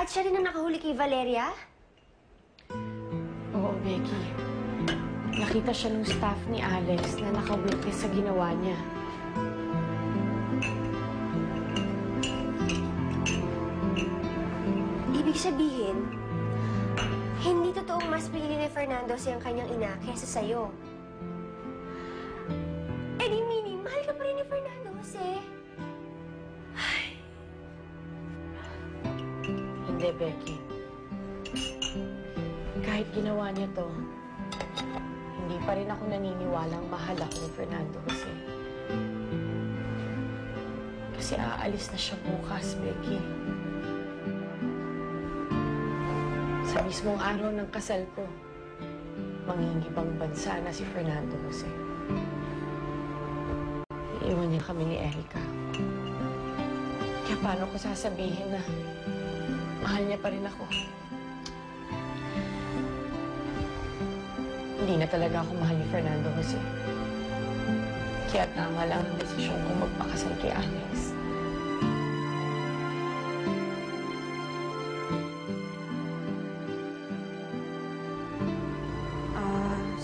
At siya rin ang nakahuli kay Valeria? Oo, Becky. Nakita siya ng staff ni Alex na naka-witness sa ginawa niya. Ibig sabihin, hindi totoong mas pinili ni Fernando siyang kanyang ina kaysa sa'yo. Eh di, Mini, mahal ka pa rin ni Fernando, Jose. Ay. Hindi, Becky. Kahit ginawa niya to, hindi pa rin ako naniniwalang mahal ako ni Fernando, Jose. Kasi aalis na siya bukas, Becky. Sa mismong araw ng kasal ko, mangingibang bansa na si Fernando, Jose. Iiwan niya kami ni Erica. Kaya paano ko sasabihin na mahal niya pa rin ako? Hindi na talaga ako mahal ni Fernando, Jose. Kaya tama lang ang desisyon kong magpakasal kay Alex.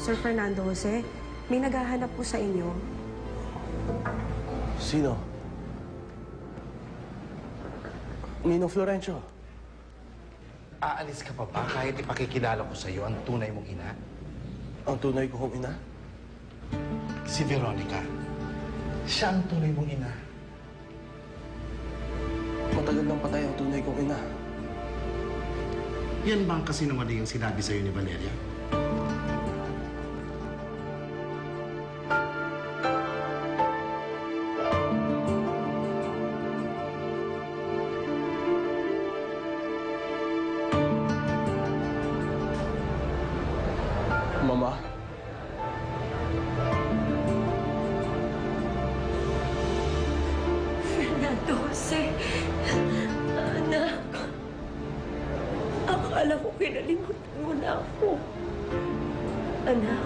Sir Fernando Jose, may naghahanap po sa inyo. Sino? Ninong Florencio. Aalis ka pa ba kahit ipakikilala ko sa'yo ang tunay mong ina? Ang tunay ko kong ina? Si Veronica. Siya ang tunay mong ina. Matagal nang patay ang tunay kong ina. Yan ba ang kasinungaling yung sinabi sa'yo ni Valeria? Mama. Fernando Jose, anak. Akala ko kinalimutan mo na ako. Anak,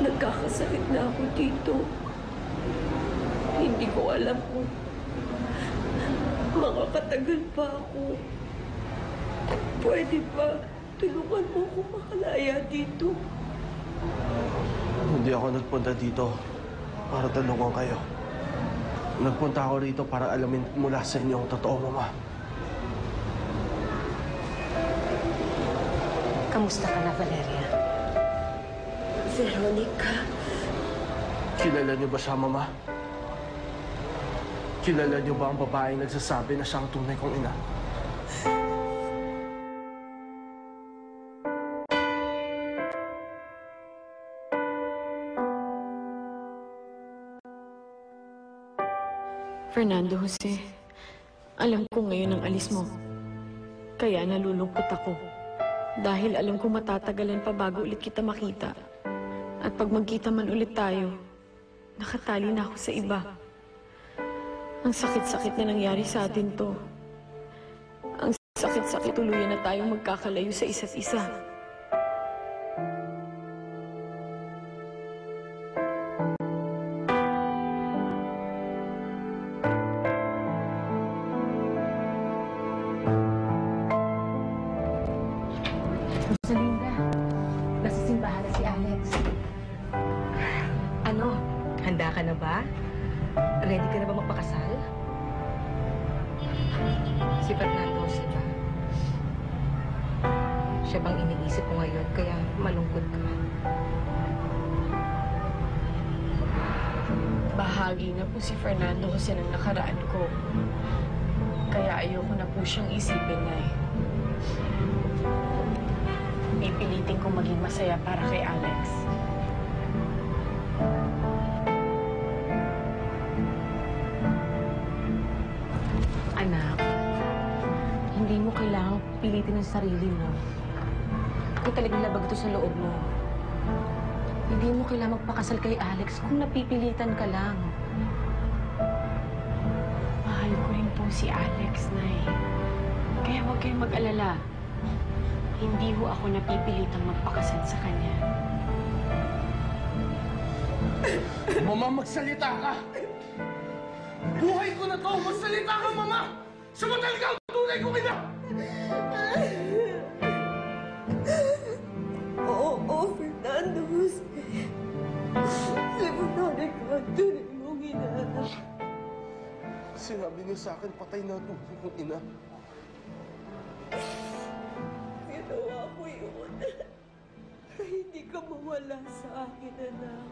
nagkakasakit na ako dito. Hindi ko alam kung makakatagal pa ako. Pwede ba tulungan mo ako makalaya dito? Hindi ako nagpunta dito para tulungan kayo. Nagpunta ako rito para alamin mula sa inyo ang totoo, Mama. Kamusta ka na, Valeria? Veronica. Kilala niyo ba siya, Mama? Kilala niyo ba ang babaeng nagsasabi na siya ang tunay kong ina? Fernando Jose, alam ko ngayon ang alis mo. Kaya nalulungkot ako. Dahil alam ko matatagalan pa bago ulit kita makita. At pag magkita man ulit tayo, nakatali na ako sa iba. Ang sakit-sakit na nangyari sa atin to. Ang sakit-sakit tuluyan na tayong magkakalayo sa isa't isa. Rosalinda, nasa simbahan na si Alex. Ano, handa ka na ba? Ready ka na ba magpakasal? Si Fernando, si ba? Siya bang iniisip mo ngayon kaya malungkot ka? Bahagi na po si Fernando kasi ng nakaraan ko. Kaya ayoko na po siyang isipin na eh. Pipilitin kong maging masaya para kay Alex. Anak, hindi mo kailangang pilitin ang sarili mo. Kung talagang labag ito sa loob mo, hindi mo kailangang magpakasal kay Alex kung napipilitan ka lang. Mahal ko rin po si Alex, Nay. Kaya huwag kayong mag-alala. Hindi ho ako napipilitang magpakasal sa kanya. Mama, magsalita ka! Buhay ko na to! Magsalita ka, Mama! Siya ba talaga ang tunay tunay kong ina! Oo, Fernando Jose. Si Veronica, tunay mong ina. Sinabi niyo sa akin, patay na ang tunay kong ina. Ginawa ko yun. Hindi ka mawala sa akin, anak.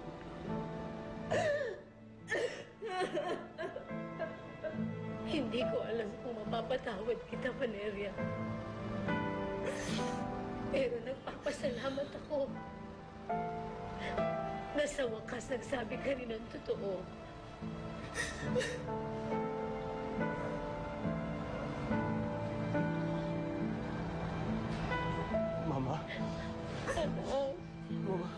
Hindi ko alam kung mapapatawad kita, Valeria. Pero nagpapasalamat ako na sa wakas nagsabi ka rin ng totoo. Mama? Anak. Mama?